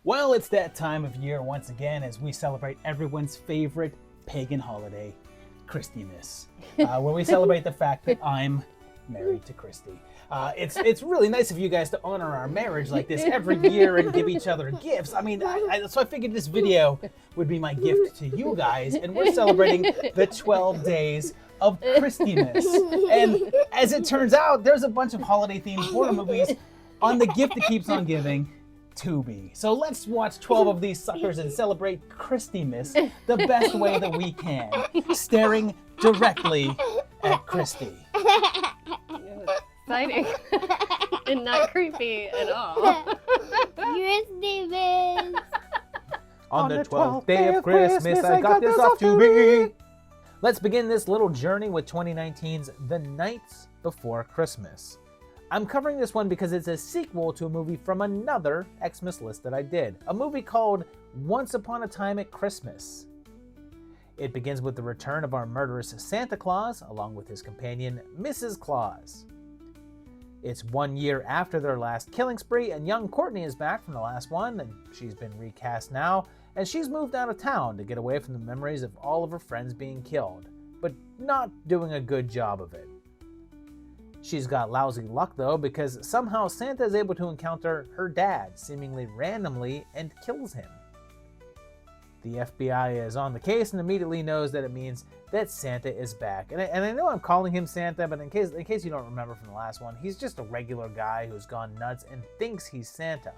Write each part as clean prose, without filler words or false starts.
Well, it's that time of year once again as we celebrate everyone's favorite pagan holiday, Christmas, where we celebrate the fact that I'm married to Christy. It's really nice of you guys to honor our marriage like this every year and give each other gifts. I mean, so I figured this video would be my gift to you guys, and we're celebrating the 12 days of Christmas. And as it turns out, there's a bunch of holiday-themed horror movies on the gift that keeps on giving, Tubi. So let's watch 12 of these suckers and celebrate Christmas the best way that we can, staring directly at Christy. Exciting and not creepy at all. Here's David. On the 12th day of Christmas, I got this off Tubi. Let's begin this little journey with 2019's The Nights Before Christmas. I'm covering this one because it's a sequel to a movie from another Xmas list that I did, a movie called Once Upon a Time at Christmas. It begins with the return of our murderous Santa Claus, along with his companion, Mrs. Claus. It's 1 year after their last killing spree, and young Courtney is back from the last one, and she's been recast now, and she's moved out of town to get away from the memories of all of her friends being killed, but not doing a good job of it. She's got lousy luck though, because somehow Santa is able to encounter her dad seemingly randomly and kills him. The FBI is on the case and immediately knows that it means that Santa is back. And I know I'm calling him Santa, but in case you don't remember from the last one, he's just a regular guy who's gone nuts and thinks he's Santa.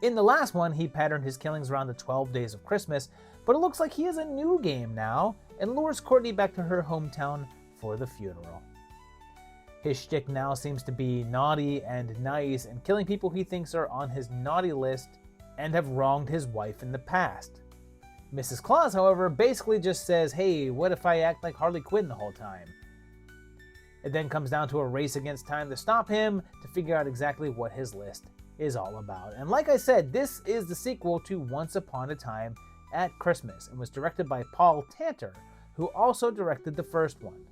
In the last one, he patterned his killings around the 12 days of Christmas, but it looks like he has a new game now and lures Courtney back to her hometown for the funeral. His shtick now seems to be naughty and nice and killing people he thinks are on his naughty list and have wronged his wife in the past. Mrs. Claus, however, basically just says, hey, what if I act like Harley Quinn the whole time? It then comes down to a race against time to stop him to figure out exactly what his list is all about. And like I said, this is the sequel to Once Upon a Time at Christmas and was directed by Paul Tanter, who also directed the first one.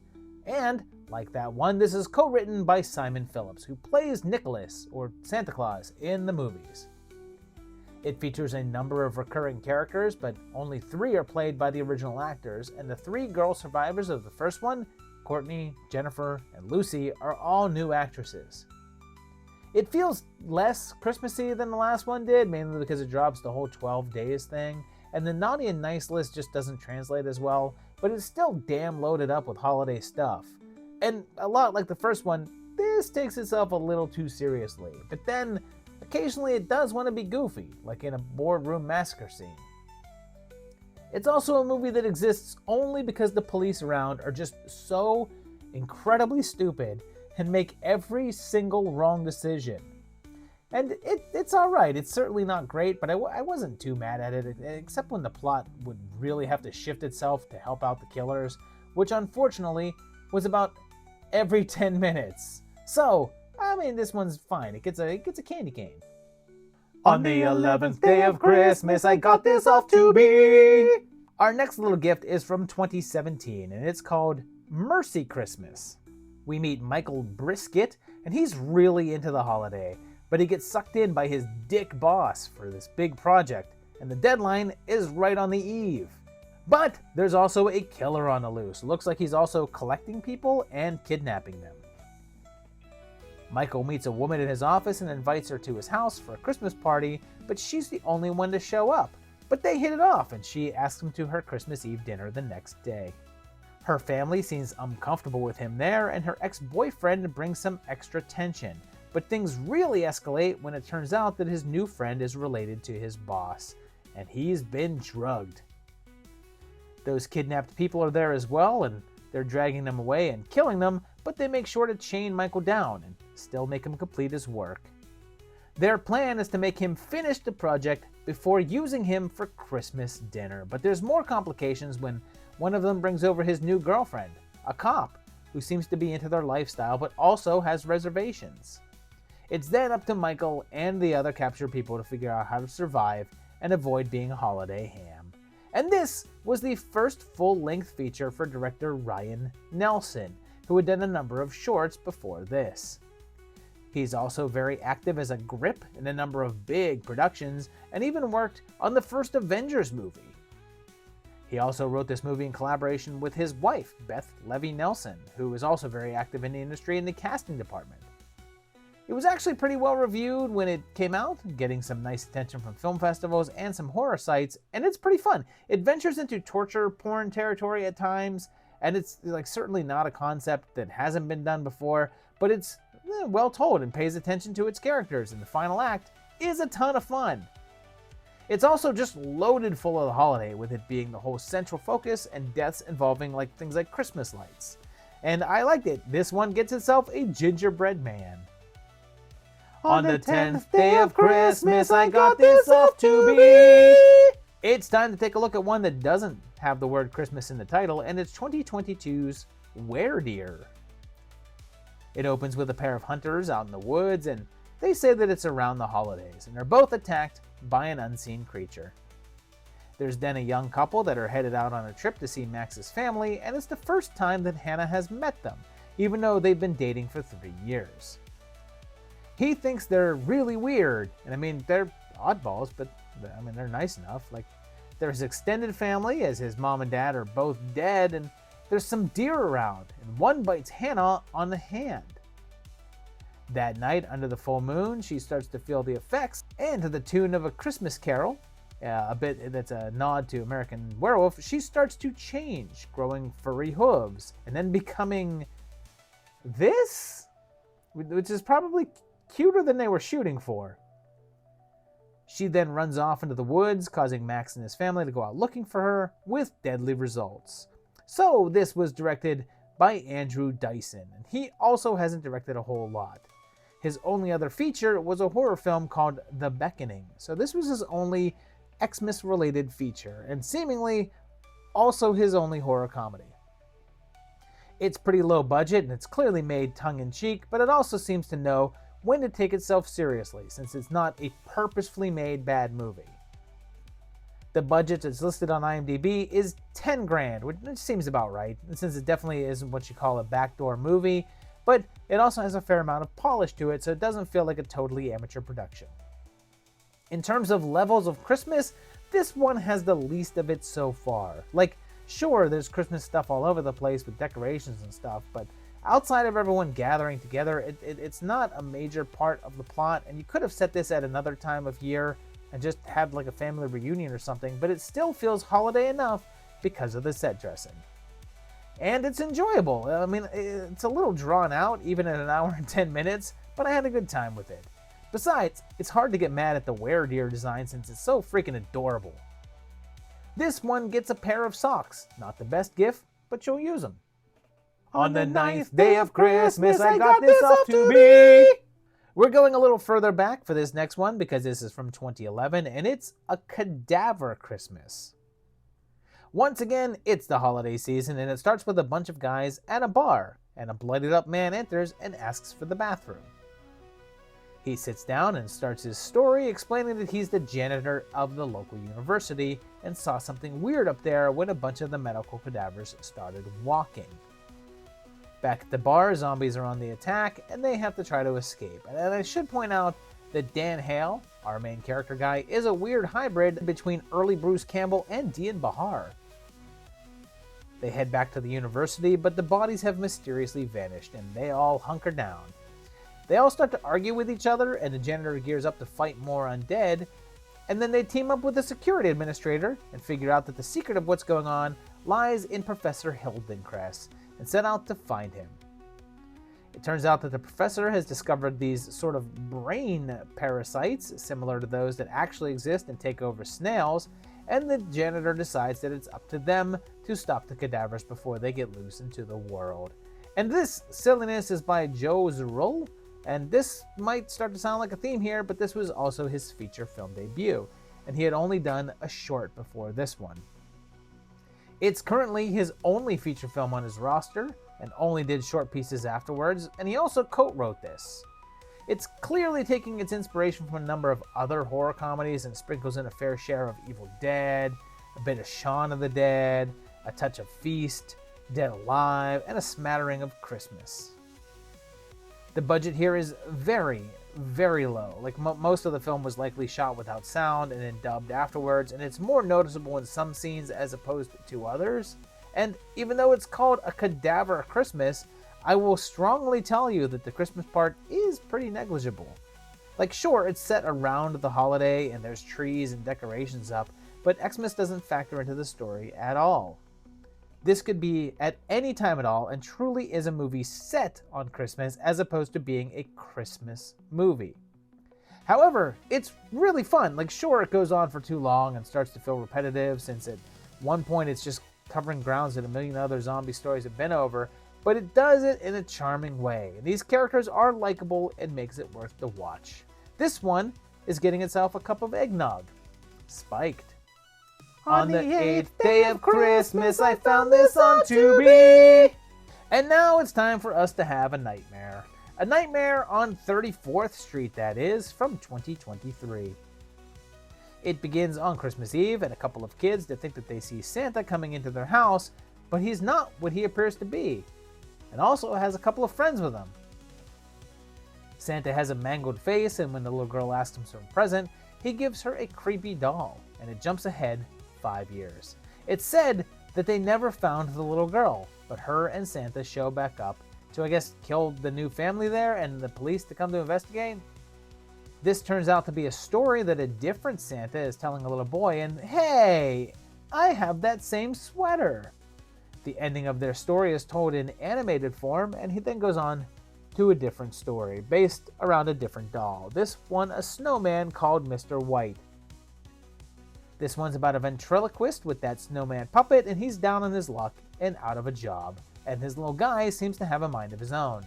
And, like that one, this is co-written by Simon Phillips, who plays Nicholas, or Santa Claus, in the movies. It features a number of recurring characters, but only 3 are played by the original actors, and the 3 girl survivors of the first one, Courtney, Jennifer, and Lucy, are all new actresses. It feels less Christmassy than the last one did, mainly because it drops the whole 12 days thing, and the naughty and nice list just doesn't translate as well, but it's still damn loaded up with holiday stuff. And a lot like the first one, this takes itself a little too seriously, but then occasionally it does want to be goofy, like in a boardroom massacre scene. It's also a movie that exists only because the police around are just so incredibly stupid and make every single wrong decision. And it's alright, it's certainly not great, but I wasn't too mad at it, except when the plot would really have to shift itself to help out the killers, which unfortunately was about every 10 minutes. So, I mean, this one's fine, it gets a candy cane. On the 11th day of Christmas, I got this off Tubi! Our next little gift is from 2017, and it's called Mercy Christmas. We meet Michael Brisket, and he's really into the holiday, but he gets sucked in by his dick boss for this big project, and the deadline is right on the eve. But there's also a killer on the loose. Looks like he's also collecting people and kidnapping them. Michael meets a woman in his office and invites her to his house for a Christmas party, but she's the only one to show up. But they hit it off, and she asks him to her Christmas Eve dinner the next day. Her family seems uncomfortable with him there, and her ex-boyfriend brings some extra tension. But things really escalate when it turns out that his new friend is related to his boss, and he's been drugged. Those kidnapped people are there as well, and they're dragging them away and killing them, but they make sure to chain Michael down and still make him complete his work. Their plan is to make him finish the project before using him for Christmas dinner, but there's more complications when one of them brings over his new girlfriend, a cop, who seems to be into their lifestyle but also has reservations. It's then up to Michael and the other captured people to figure out how to survive and avoid being a holiday ham. And this was the first full-length feature for director Ryan Nelson, who had done a number of shorts before this. He's also very active as a grip in a number of big productions and even worked on the first Avengers movie. He also wrote this movie in collaboration with his wife, Beth Levy Nelson, who is also very active in the industry in the casting department. It was actually pretty well reviewed when it came out, getting some nice attention from film festivals and some horror sites, and it's pretty fun. It ventures into torture porn territory at times, and it's certainly not a concept that hasn't been done before, but it's well told and pays attention to its characters, and the final act is a ton of fun. It's also just loaded full of the holiday, with it being the whole central focus and deaths involving things like Christmas lights. And I liked it. This one gets itself a gingerbread man. On the 10th day of Christmas, I got this off Tubi. It's time to take a look at one that doesn't have the word Christmas in the title, and it's 2022's Werdeer. It opens with a pair of hunters out in the woods, and they say that it's around the holidays, and they're both attacked by an unseen creature. There's then a young couple that are headed out on a trip to see Max's family, and it's the first time that Hannah has met them, even though they've been dating for 3 years. He thinks they're really weird, and they're oddballs, but they're nice enough. There's extended family, as his mom and dad are both dead, and there's some deer around, and one bites Hannah on the hand. That night, under the full moon, she starts to feel the effects, and to the tune of a Christmas carol, a bit that's a nod to American Werewolf, she starts to change, growing furry hooves, and then becoming this, which is probably cuter than they were shooting for. She then runs off into the woods, causing Max and his family to go out looking for her, with deadly results. So this was directed by Andrew Dyson, and he also hasn't directed a whole lot. His only other feature was a horror film called The Beckoning, so this was his only Xmas-related feature, and seemingly also his only horror comedy. It's pretty low budget, and it's clearly made tongue-in-cheek, but it also seems to know when to take itself seriously, since it's not a purposefully made bad movie. The budget that's listed on IMDb is $10,000, which seems about right, since it definitely isn't what you call a backdoor movie, but it also has a fair amount of polish to it, so it doesn't feel like a totally amateur production. In terms of levels of Christmas, this one has the least of it so far. Sure, there's Christmas stuff all over the place with decorations and stuff, but outside of everyone gathering together, it's not a major part of the plot, and you could have set this at another time of year and just had a family reunion or something, but it still feels holiday enough because of the set dressing. And it's enjoyable. It's a little drawn out, even at 1 hour and 10 minutes, but I had a good time with it. Besides, it's hard to get mad at the Werdeer design since it's so freaking adorable. This one gets a pair of socks. Not the best gift, but you'll use them. On the 9th day of Christmas, I got this off Tubi. We're going a little further back for this next one because this is from 2011, and it's a Kadab Christmas. Once again, it's the holiday season, and it starts with a bunch of guys at a bar, and a bloodied up man enters and asks for the bathroom. He sits down and starts his story, explaining that he's the janitor of the local university and saw something weird up there when a bunch of the medical cadavers started walking. Back at the bar, zombies are on the attack, and they have to try to escape. And I should point out that Dan Hale, our main character guy, is a weird hybrid between early Bruce Campbell and Dean Bahar. They head back to the university, but the bodies have mysteriously vanished, and they all hunker down. They all start to argue with each other, and the janitor gears up to fight more undead, and then they team up with the security administrator and figure out that the secret of what's going on lies in Professor Hildencrest, and set out to find him. It turns out that the professor has discovered these sort of brain parasites, similar to those that actually exist and take over snails, and the janitor decides that it's up to them to stop the cadavers before they get loose into the world. And this silliness is by Joe Zerul, and this might start to sound like a theme here, but this was also his feature film debut, and he had only done a short before this one. It's currently his only feature film on his roster, and only did short pieces afterwards, and he also co-wrote this. It's clearly taking its inspiration from a number of other horror comedies and sprinkles in a fair share of Evil Dead, a bit of Shaun of the Dead, a touch of Feast, Dead Alive, and a smattering of Christmas. The budget here is very, very low. Like most of the film was likely shot without sound and then dubbed afterwards, and it's more noticeable in some scenes as opposed to others. And even though it's called A Kadab Christmas, I will strongly tell you that the Christmas part is pretty negligible. Like, sure, it's set around the holiday and there's trees and decorations up, but Xmas doesn't factor into the story at all. This could be at any time at all and truly is a movie set on Christmas as opposed to being a Christmas movie. However, it's really fun. Like, sure, it goes on for too long and starts to feel repetitive since at one point it's just covering grounds that a million other zombie stories have been over, but it does it in a charming way. These characters are likable and makes it worth the watch. This one is getting itself a cup of eggnog. Spiked. On the 8th day of Christmas, I found this on Tubi. And now it's time for us to have a nightmare. A nightmare on 34th Street, that is, from 2023. It begins on Christmas Eve, and a couple of kids that think that they see Santa coming into their house, but he's not what he appears to be, and also has a couple of friends with him. Santa has a mangled face, and when the little girl asks him for a present, he gives her a creepy doll, and it jumps ahead 5 years. It's said that they never found the little girl, but her and Santa show back up to, I guess, kill the new family there and the police to come to investigate. This turns out to be a story that a different Santa is telling a little boy, and hey, I have that same sweater. The ending of their story is told in animated form, and he then goes on to a different story based around a different doll. This one, a snowman called Mr. White. This one's about a ventriloquist with that snowman puppet, and he's down on his luck and out of a job, and his little guy seems to have a mind of his own.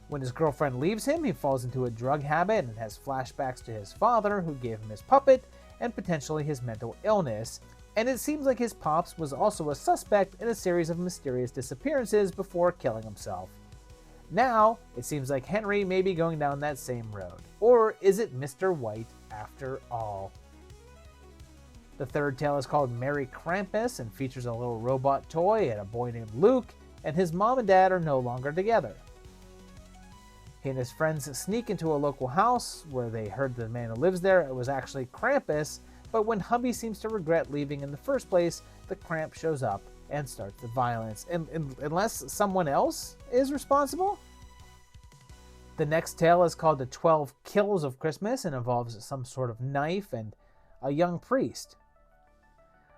When his girlfriend leaves him, he falls into a drug habit and has flashbacks to his father who gave him his puppet and potentially his mental illness, and it seems like his pops was also a suspect in a series of mysterious disappearances before killing himself. Now, it seems like Henry may be going down that same road. Or is it Mr. White after all? The third tale is called Merry Krampus and features a little robot toy and a boy named Luke, and his mom and dad are no longer together. He and his friends sneak into a local house where they heard the man who lives there it was actually Krampus, but when hubby seems to regret leaving in the first place, the Kramp shows up and starts the violence, unless someone else is responsible. The next tale is called The 12 Kills of Christmas and involves some sort of knife and a young priest.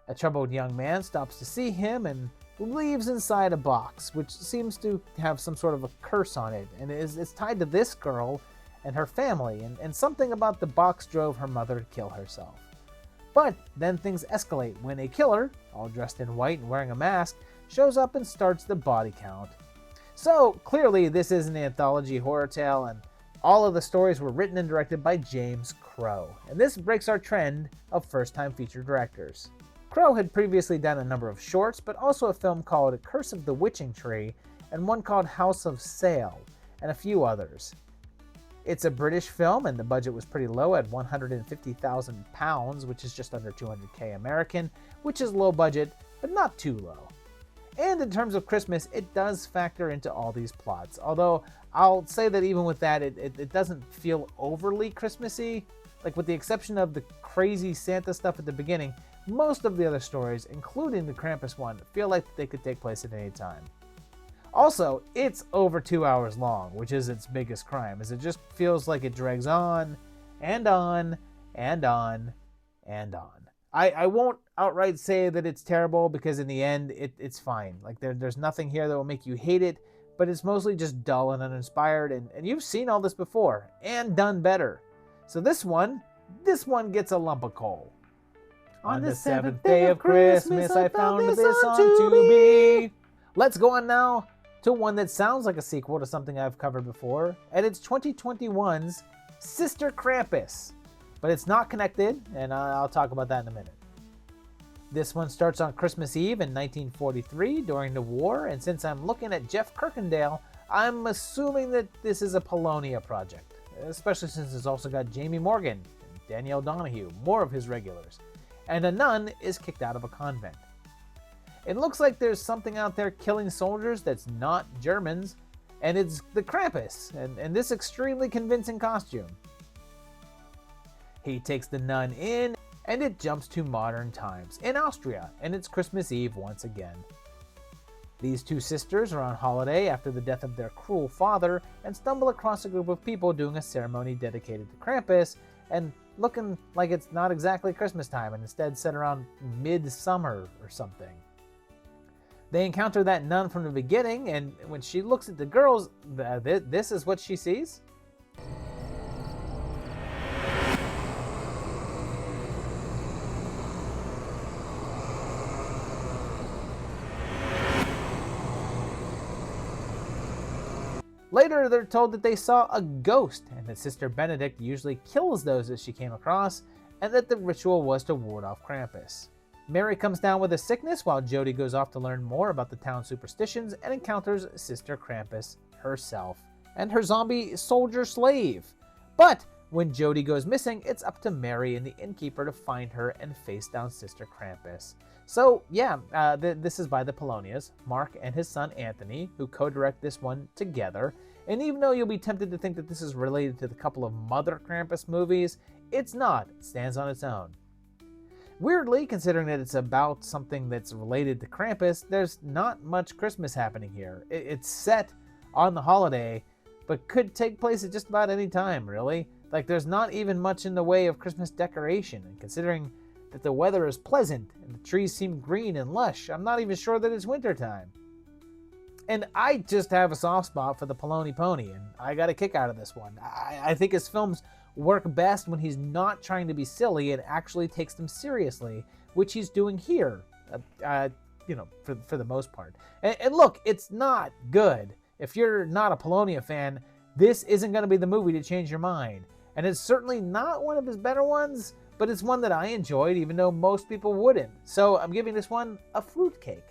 A troubled young man stops to see him and leaves inside a box, which seems to have some sort of a curse on it, and is tied to this girl and her family, and something about the box drove her mother to kill herself. But then things escalate when a killer, all dressed in white and wearing a mask, shows up and starts the body count. So clearly this is an anthology horror tale, and all of the stories were written and directed by James Crow, and this breaks our trend of first-time feature directors. Crow had previously done a number of shorts, but also a film called Curse of the Witching Tree, and one called House of Sale, and a few others. It's a British film, and the budget was pretty low at £150,000, which is just under 200k American, which is low budget, but not too low. And in terms of Christmas, it does factor into all these plots, although I'll say that even with that, it doesn't feel overly Christmassy. Like, with the exception of the crazy Santa stuff at the beginning, most of the other stories, including the Krampus one, feel like they could take place at any time. Also, it's over 2 hours long, which is its biggest crime, as it just feels like it drags on, and on, and on, and on. I won't outright say that it's terrible, because in the end, it's fine. Like, there's nothing here that will make you hate it, but it's mostly just dull and uninspired, and you've seen all this before, and done better. So this one gets a lump of coal. On the 7th day of Christmas, I found this on Tubi. Let's go on now to one that sounds like a sequel to something I've covered before, and it's 2021's Sister Krampus. But it's not connected, and I'll talk about that in a minute. This one starts on Christmas Eve in 1943 during the war, and since I'm looking at Jeff Kirkendale, I'm assuming that this is a Polonia project, especially since it's also got Jamie Morgan and Danielle Donahue, more of his regulars, and a nun is kicked out of a convent. It looks like there's something out there killing soldiers that's not Germans, and it's the Krampus in this extremely convincing costume. He takes the nun in, and it jumps to modern times in Austria, and it's Christmas Eve once again. These two sisters are on holiday after the death of their cruel father and stumble across a group of people doing a ceremony dedicated to Krampus and looking like it's not exactly Christmas time and instead set around midsummer or something. They encounter that nun from the beginning, and when she looks at the girls, this is what she sees. Later, they're told that they saw a ghost, and that Sister Benedict usually kills those that she came across, and that the ritual was to ward off Krampus. Mary comes down with a sickness while Jody goes off to learn more about the town's superstitions and encounters Sister Krampus herself and her zombie soldier slave. But when Jody goes missing, it's up to Mary and the innkeeper to find her and face down Sister Krampus. So yeah, this is by the Polonias, Mark and his son Anthony, who co-direct this one together. And even though you'll be tempted to think that this is related to the couple of Mother Krampus movies, it's not. It stands on its own. Weirdly, considering that it's about something that's related to Krampus, there's not much Christmas happening here. It's set on the holiday, but could take place at just about any time, really. Like, there's not even much in the way of Christmas decoration, and considering that the weather is pleasant and the trees seem green and lush, I'm not even sure that it's wintertime. And I just have a soft spot for the Poloni Pony, and I got a kick out of this one. I think his films work best when he's not trying to be silly and actually takes them seriously, which he's doing here, for the most part. And look, it's not good. If you're not a Polonia fan, this isn't going to be the movie to change your mind. And it's certainly not one of his better ones, but it's one that I enjoyed, even though most people wouldn't. So I'm giving this one a fruitcake.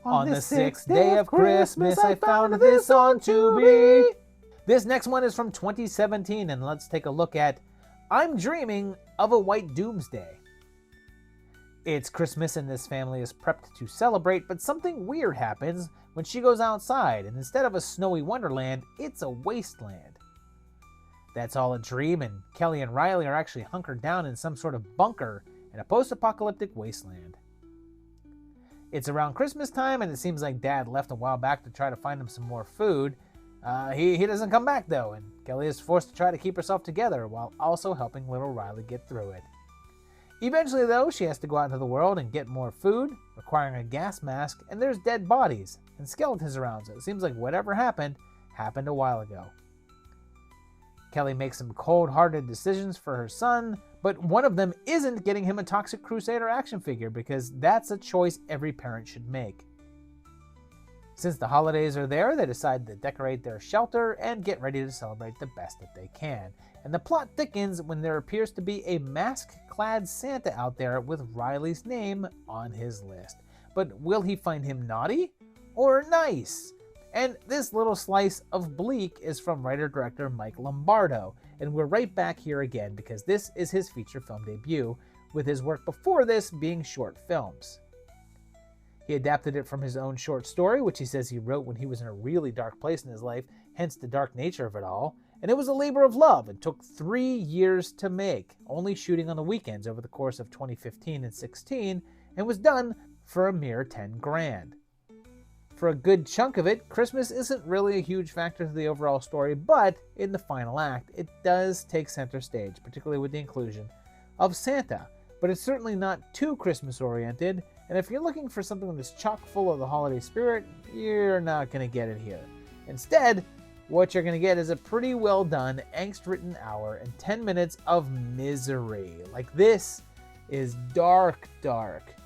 On the sixth day of Christmas, I found this on Tubi. This next one is from 2017, and let's take a look at I'm Dreaming of a White Doomsday. It's Christmas and this family is prepped to celebrate, but something weird happens when she goes outside, and instead of a snowy wonderland, it's a wasteland. That's all a dream, and Kelly and Riley are actually hunkered down in some sort of bunker in a post-apocalyptic wasteland. It's around Christmas time, and it seems like Dad left a while back to try to find him some more food. He doesn't come back, though, and Kelly is forced to try to keep herself together while also helping little Riley get through it. Eventually, though, she has to go out into the world and get more food, requiring a gas mask, and there's dead bodies and skeletons around, so it seems like whatever happened a while ago. Kelly makes some cold-hearted decisions for her son, but one of them isn't getting him a Toxic Crusader action figure because that's a choice every parent should make. Since the holidays are there, they decide to decorate their shelter and get ready to celebrate the best that they can. And the plot thickens when there appears to be a mask-clad Santa out there with Riley's name on his list. But will he find him naughty or nice? And this little slice of bleak is from writer-director Mike Lombardo, and we're right back here again because this is his feature film debut, with his work before this being short films. He adapted it from his own short story, which he says he wrote when he was in a really dark place in his life, hence the dark nature of it all, and it was a labor of love and took 3 years to make, only shooting on the weekends over the course of 2015 and 16, and was done for a mere $10,000. For a good chunk of it, Christmas isn't really a huge factor to the overall story, but in the final act, it does take center stage, particularly with the inclusion of Santa. But it's certainly not too Christmas-oriented, and if you're looking for something that's chock full of the holiday spirit, you're not going to get it here. Instead, what you're going to get is a pretty well-done, angst-written hour and 10 minutes of misery. Like, this is dark.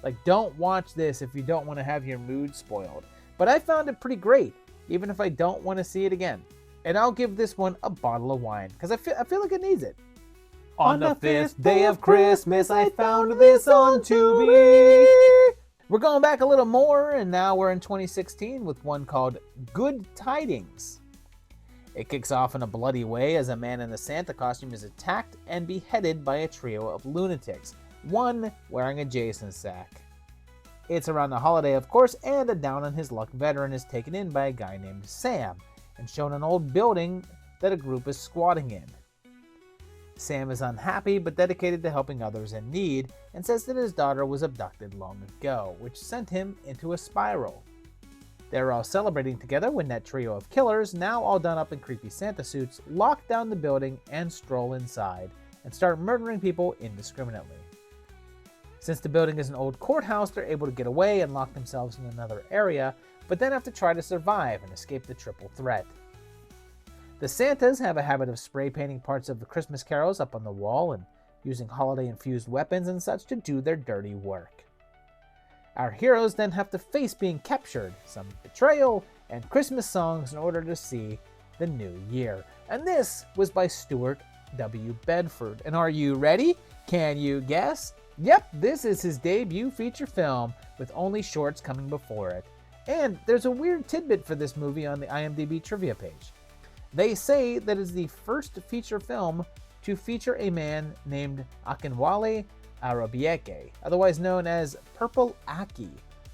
Like, don't watch this if you don't want to have your mood spoiled. But I found it pretty great, even if I don't want to see it again. And I'll give this one a bottle of wine, because I feel like it needs it. On the fifth day of Christmas, I found this on Tubi. We're going back a little more, and now we're in 2016 with one called Good Tidings. It kicks off in a bloody way as a man in a Santa costume is attacked and beheaded by a trio of lunatics, one wearing a Jason sack. It's around the holiday, of course, and a down-on-his-luck veteran is taken in by a guy named Sam. and shown an old building that a group is squatting in. Sam is unhappy but dedicated to helping others in need and says that his daughter was abducted long ago, which sent him into a spiral. They're all celebrating together when that trio of killers, now all done up in creepy Santa suits, lock down the building and stroll inside and start murdering people indiscriminately. Since the building is an old courthouse, they're able to get away and lock themselves in another area, but then have to try to survive and escape the triple threat. The Santas have a habit of spray painting parts of the Christmas carols up on the wall and using holiday-infused weapons and such to do their dirty work. Our heroes then have to face being captured, some betrayal, and Christmas songs in order to see the new year. And this was by Stuart W. Bedford. And are you ready? Can you guess? Yep, this is his debut feature film, with only shorts coming before it. And there's a weird tidbit for this movie on the IMDb trivia page. They say that it's the first feature film to feature a man named Akinwale Arabieke, otherwise known as Purple Aki,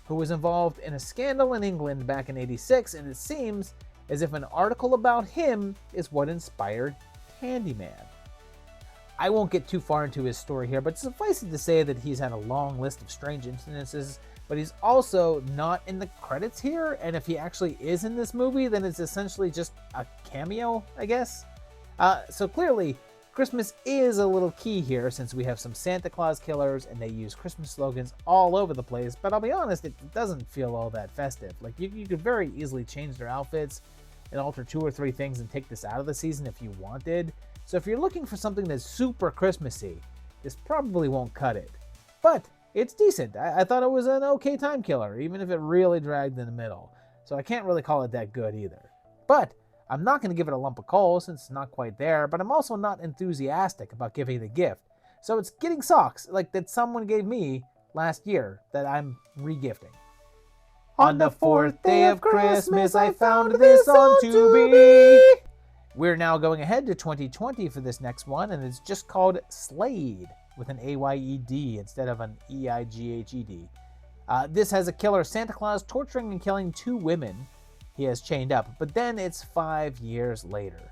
who was involved in a scandal in England back in '86, and it seems as if an article about him is what inspired Candyman. I won't get too far into his story here, but suffice it to say that he's had a long list of strange incidences, but he's also not in the credits here, and if he actually is in this movie, then it's essentially just a cameo, I guess. So clearly, Christmas is a little key here, since we have some Santa Claus killers, and they use Christmas slogans all over the place, but I'll be honest, it doesn't feel all that festive. Like, you could very easily change their outfits and alter 2 or 3 things and take this out of the season if you wanted. So if you're looking for something that's super Christmassy, this probably won't cut it. But it's decent. I thought it was an okay time killer, even if it really dragged in the middle. So I can't really call it that good either. But I'm not going to give it a lump of coal since it's not quite there, but I'm also not enthusiastic about giving it a gift. So it's getting socks, like that someone gave me last year, that I'm re-gifting. On the 4th day of Christmas, I found this on Tubi. We're now going ahead to 2020 for this next one, and it's just called Slade, with an A-Y-E-D instead of an E-I-G-H-E-D. This has a killer Santa Claus torturing and killing 2 women he has chained up, but then it's 5 years later.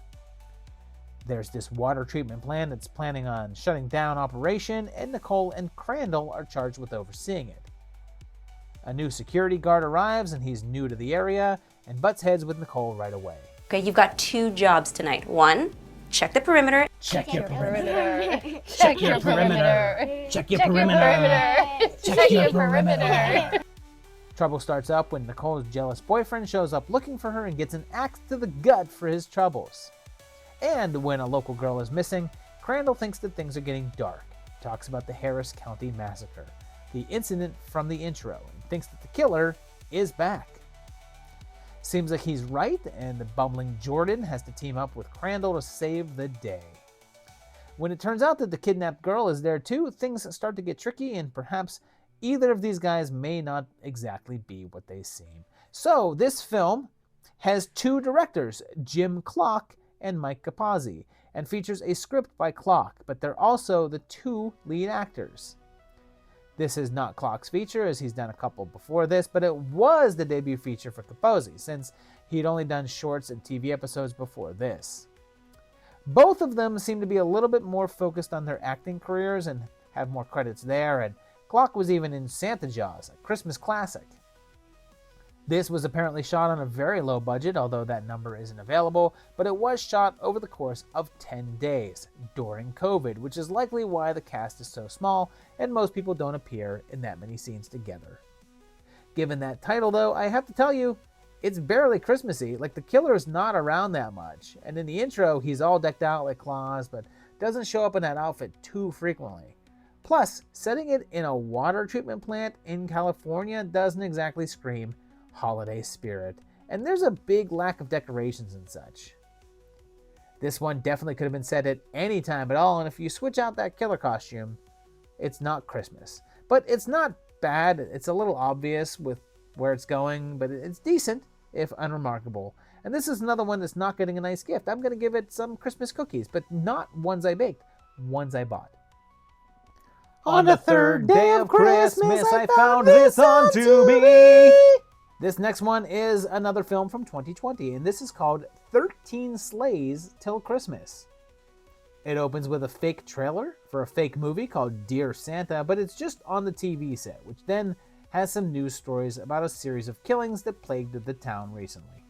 There's this water treatment plant that's planning on shutting down operation, and Nicole and Crandall are charged with overseeing it. A new security guard arrives, and he's new to the area, and butts heads with Nicole right away. Okay, you've got 2 jobs tonight. 1, check the perimeter. Check your Perimeter. Check your perimeter. Check your perimeter. Check your perimeter. Trouble starts up when Nicole's jealous boyfriend shows up looking for her and gets an axe to the gut for his troubles. And when a local girl is missing, Crandall thinks that things are getting dark. He talks about the Harris County Massacre, the incident from the intro, and thinks that the killer is back. Seems like he's right, and the bumbling Jordan has to team up with Crandall to save the day. When it turns out that the kidnapped girl is there too, things start to get tricky, and perhaps either of these guys may not exactly be what they seem. So this film has 2 directors, Jim Clock and Mike Capozzi, and features a script by Clock, but they're also the 2 lead actors. This is not Clock's feature, as he's done a couple before this, but it was the debut feature for Capozzi, since he'd only done shorts and TV episodes before this. Both of them seem to be a little bit more focused on their acting careers and have more credits there, and Clock was even in Santa Jaws, a Christmas classic. This was apparently shot on a very low budget, although that number isn't available, but it was shot over the course of 10 days during COVID, which is likely why the cast is so small and most people don't appear in that many scenes together. Given that title though, I have to tell you, it's barely Christmassy. Like, the killer is not around that much, and in the intro he's all decked out like Claus, but doesn't show up in that outfit too frequently. Plus, setting it in a water treatment plant in California doesn't exactly scream holiday spirit, and there's a big lack of decorations and such. This one definitely could have been set at any time at all, and if you switch out that killer costume, it's not Christmas. But it's not bad. It's a little obvious with where it's going, but it's decent, if unremarkable. And this is another one that's not getting a nice gift. I'm going to give it some Christmas cookies, but not ones I baked, ones I bought. On the 3rd day of Christmas, I found this on Tubi. This next one is another film from 2020, and this is called 13 Sleighs Till Christmas. It opens with a fake trailer for a fake movie called Dear Santa, but it's just on the TV set, which then has some news stories about a series of killings that plagued the town recently.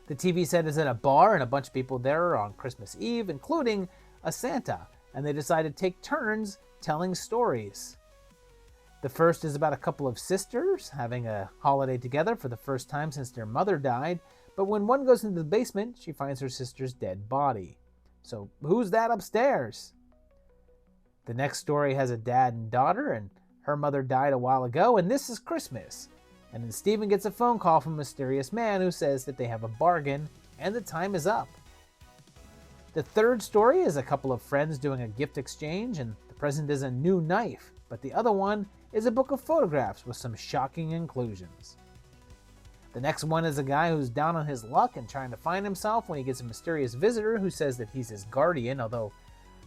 The TV set is at a bar, and a bunch of people there are on Christmas Eve, including a Santa, and they decide to take turns telling stories. The first is about a couple of sisters having a holiday together for the first time since their mother died, but when one goes into the basement, she finds her sister's dead body. So who's that upstairs? The next story has a dad and daughter, and her mother died a while ago, and this is Christmas. And then Stephen gets a phone call from a mysterious man who says that they have a bargain and the time is up. The third story is a couple of friends doing a gift exchange, and the present is a new knife, but the other one is a book of photographs with some shocking inclusions. The next one is a guy who's down on his luck and trying to find himself when he gets a mysterious visitor who says that he's his guardian, although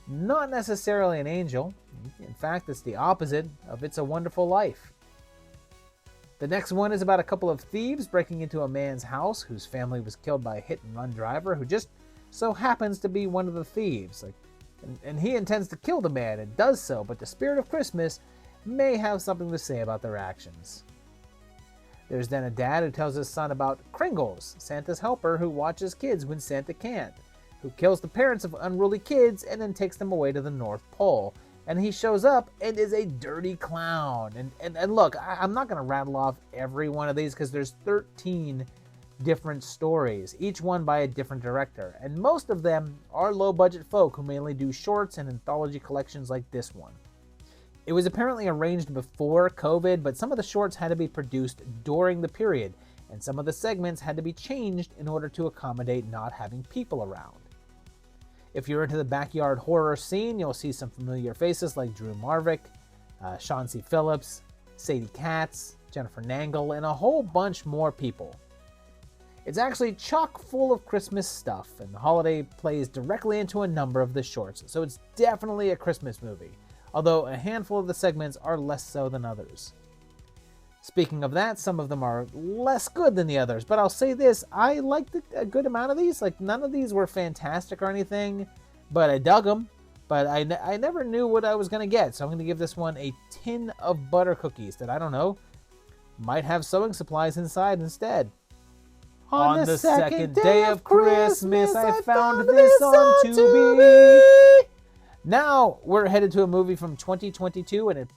not necessarily an angel. In fact, it's the opposite of It's a Wonderful Life. The next one is about a couple of thieves breaking into a man's house whose family was killed by a hit-and-run driver who just so happens to be one of the thieves. And he intends to kill the man and does so, but the spirit of Christmas may have something to say about their actions. There's then a dad who tells his son about Kringles, Santa's helper who watches kids when Santa can't, who kills the parents of unruly kids and then takes them away to the North Pole. And he shows up and is a dirty clown. And look, I'm not going to rattle off every one of these because there's 13 different stories, each one by a different director. And most of them are low-budget folk who mainly do shorts and anthology collections like this one. It was apparently arranged before COVID, but some of the shorts had to be produced during the period, and some of the segments had to be changed in order to accommodate not having people around. If you're into the backyard horror scene, you'll see some familiar faces like Drew Marvick, Sean C. Phillips, Sadie Katz, Jennifer Nangle, and a whole bunch more people. It's actually chock full of Christmas stuff, and the holiday plays directly into a number of the shorts, so it's definitely a Christmas movie, although a handful of the segments are less so than others. Speaking of that, some of them are less good than the others, but I'll say this, I liked a good amount of these. Like, none of these were fantastic or anything, but I dug them. But I never knew what I was going to get, so I'm going to give this one a tin of butter cookies that, I don't know, might have sewing supplies inside instead. On the second day of Christmas, I found this on Tubi. Now we're headed to a movie from 2022, and it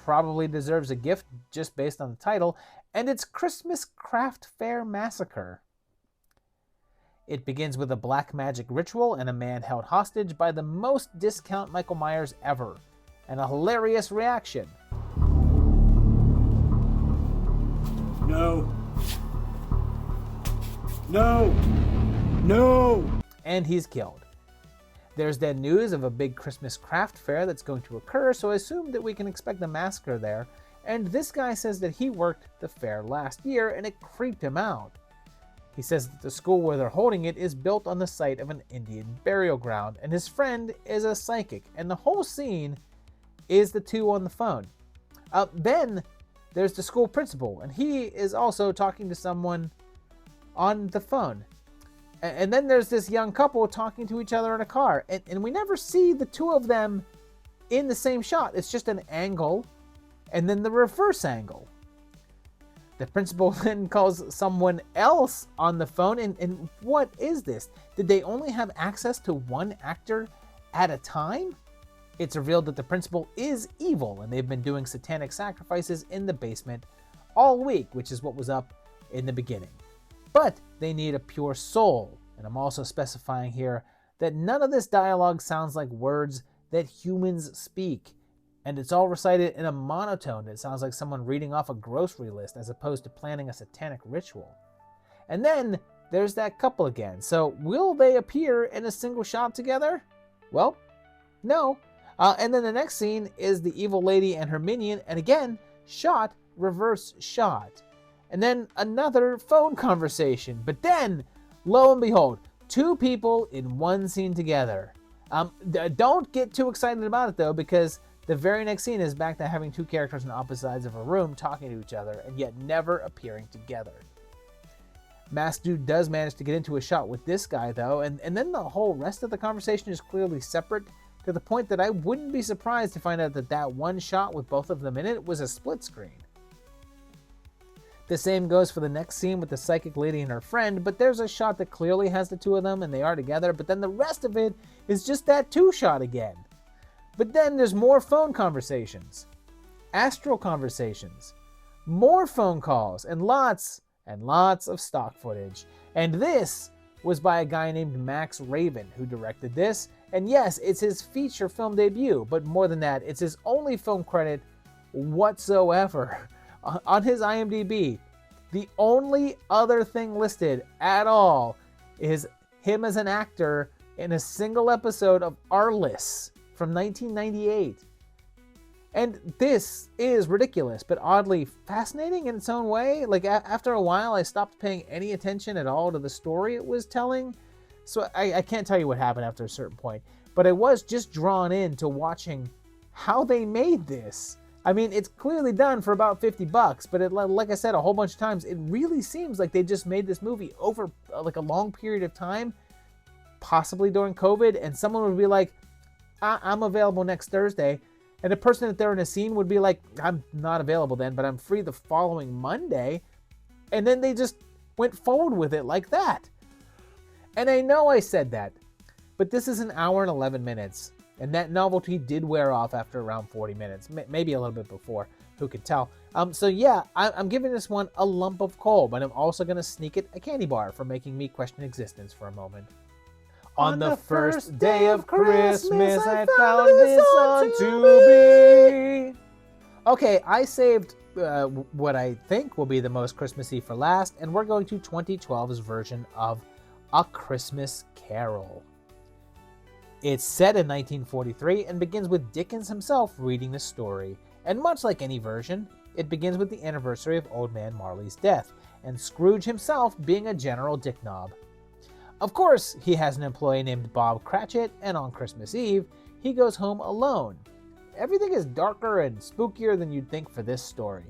probably deserves a gift just based on the title, and it's Christmas Craft Fair Massacre. It begins with a black magic ritual and a man held hostage by the most discount Michael Myers ever, and a hilarious reaction. No. No! No! And he's killed. There's then news of a big Christmas craft fair that's going to occur, so I assume that we can expect a massacre there. And this guy says that he worked the fair last year and it creeped him out. He says that the school where they're holding it is built on the site of an Indian burial ground, and his friend is a psychic, and the whole scene is the two on the phone. Then there's the school principal, and he is also talking to someone on the phone. And then there's this young couple talking to each other in a car. And we never see the two of them in the same shot. It's just an angle and then the reverse angle. The principal then calls someone else on the phone. And what is this? Did they only have access to one actor at a time? It's revealed that the principal is evil, and they've been doing satanic sacrifices in the basement all week, which is what was up in the beginning. But they need a pure soul, and I'm also specifying here that none of this dialogue sounds like words that humans speak, and it's all recited in a monotone that sounds like someone reading off a grocery list as opposed to planning a satanic ritual. And then there's that couple again, so will they appear in a single shot together? Well, no. And then the next scene is the evil lady and her minion, and again, shot, reverse shot. And then another phone conversation. But then, lo and behold, two people in one scene together. Don't get too excited about it though, because The very next scene is back to having two characters on opposite sides of a room talking to each other and yet never appearing together. Masked Dude does manage to get into a shot with this guy though, and then the whole rest of the conversation is clearly separate, to the point that I wouldn't be surprised to find out that one shot with both of them in it was a split screen. The same goes for the next scene with the psychic lady and her friend, but there's a shot that clearly has the two of them and they are together, but then the rest of it is just that two shot again. But then there's more phone conversations, astral conversations, more phone calls, and lots of stock footage. And this was by a guy named Max Raven who directed this. And yes, it's his feature film debut, but more than that, it's his only film credit whatsoever. On his IMDb, the only other thing listed at all is him as an actor in a single episode of Arliss from 1998. And this is ridiculous, but oddly fascinating in its own way. Like, after a while, I stopped paying any attention at all to the story it was telling. So I can't tell you what happened after a certain point, but I was just drawn into watching how they made this. I mean, it's clearly done for about $50, but like I said a whole bunch of times, it really seems like they just made this movie over like a long period of time, possibly during COVID, and someone would be like, I'm available next Thursday. And the person that they're in a scene would be like, I'm not available then, but I'm free the following Monday. And then they just went forward with it like that. And I know I said that, but this is an hour and 11 minutes. And that novelty did wear off after around 40 minutes, maybe a little bit before, who could tell. So yeah, I'm giving this one a lump of coal, but I'm also going to sneak it a candy bar for making me question existence for a moment. On the first day of Christmas, I found this on Tubi. Okay, I saved what I think will be the most Christmassy for last, and we're going to 2012's version of A Christmas Carol. It's set in 1943 and begins with Dickens himself reading the story. And much like any version, it begins with the anniversary of Old Man Marley's death, and Scrooge himself being a general dicknob. Of course, he has an employee named Bob Cratchit, and on Christmas Eve, he goes home alone. Everything is darker and spookier than you'd think for this story.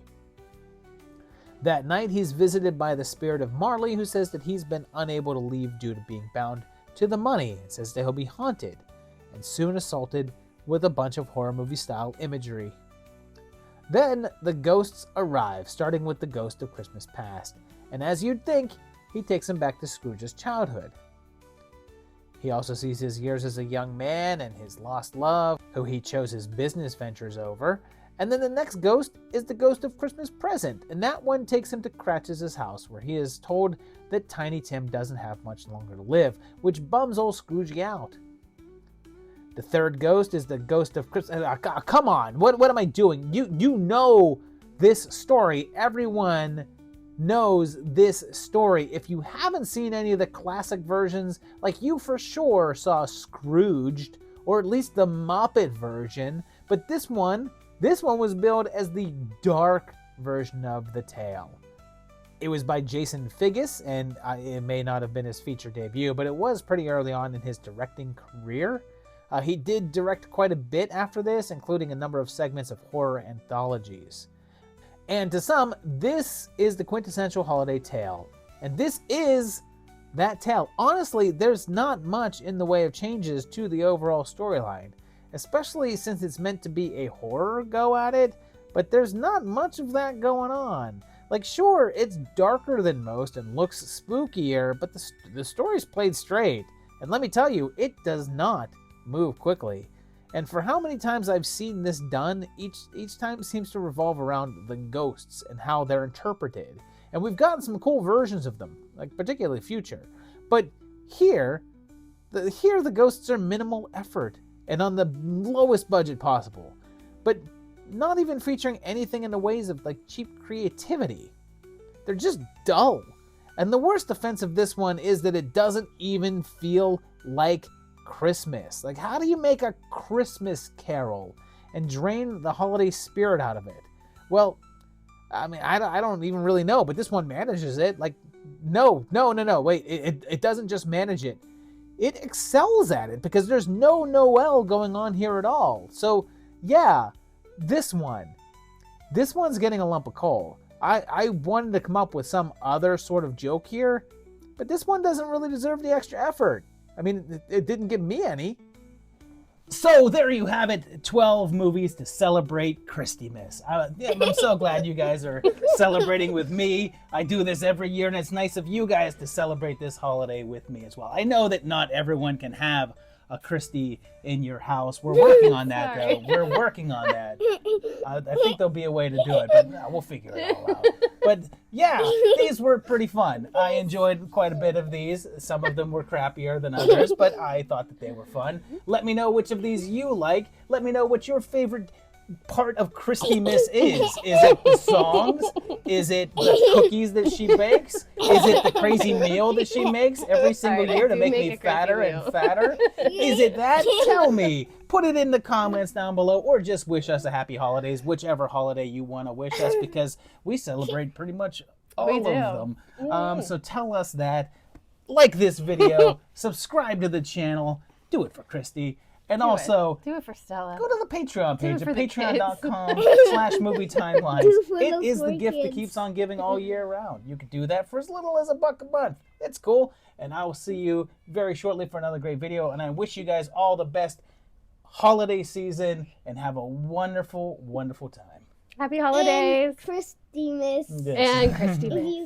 That night, he's visited by the spirit of Marley, who says that he's been unable to leave due to being bound to the money, and says that he'll be haunted, and soon assaulted with a bunch of horror movie-style imagery. Then, the ghosts arrive, starting with the ghost of Christmas Past, and as you'd think, he takes him back to Scrooge's childhood. He also sees his years as a young man and his lost love, who he chose his business ventures over. And then the next ghost is the ghost of Christmas Present, and that one takes him to Cratchit's house, where he is told that Tiny Tim doesn't have much longer to live, which bums old Scrooge out. The third ghost is the ghost of Christmas. Come on, what am I doing? You know this story. Everyone knows this story. If you haven't seen any of the classic versions, like, you for sure saw Scrooged, or at least the Muppet version, but this one was billed as the dark version of the tale. It was by Jason Figgis, and it may not have been his feature debut, but it was pretty early on in his directing career. He did direct quite a bit after this, including a number of segments of horror anthologies. And to some, this is the quintessential holiday tale. And this is that tale. Honestly, there's not much in the way of changes to the overall storyline, especially since it's meant to be a horror go at it, but there's not much of that going on. Like, sure, it's darker than most and looks spookier, but the story's played straight. And let me tell you, it does not move quickly. And for how many times I've seen this done, each time seems to revolve around the ghosts and how they're interpreted. And we've gotten some cool versions of them, like particularly Future. But here the ghosts are minimal effort and on the lowest budget possible. But not even featuring anything in the ways of like cheap creativity. They're just dull. And the worst offense of this one is that it doesn't even feel like Christmas. Like, how do you make a Christmas Carol and drain the holiday spirit out of it? Well, I mean, I don't even really know, but this one manages it. Like, no, wait, it doesn't just manage it. It excels at it because there's no Noel going on here at all. So Yeah, this one's getting a lump of coal. I wanted to come up with some other sort of joke here, but this one doesn't really deserve the extra effort. I mean, it didn't give me any. So there you have it, 12 movies to celebrate Christmas. I'm so glad you guys are celebrating with me. I do this every year, and it's nice of you guys to celebrate this holiday with me as well. I know that not everyone can have a Christy in your house. We're working on that, though. We're working on that. I think there'll be a way to do it, but we'll figure it all out. But yeah, these were pretty fun. I enjoyed quite a bit of these. Some of them were crappier than others, but I thought that they were fun. Let me know which of these you like. Let me know what your favorite part of Christmas is. Is it the songs? Is it the cookies that she bakes? Is it the crazy meal that she makes every single year to make me fatter and fatter? Is it that? Tell me. Put it in the comments down below, or just wish us a happy holidays, whichever holiday you want to wish us, because we celebrate pretty much all of them. So tell us that. Like this video, subscribe to the channel, do it for Christy. And Do also, it for Stella. go to the Patreon page at for the patreon.com/movietimelines. It is the poor gift that kids. keeps on giving all year round. You could do that for as little as $1 a month. It's cool. And I will see you very shortly for another great video. And I wish you guys all the best holiday season and have a wonderful, wonderful time. Happy holidays. Christmas. Yes. And Christy. If you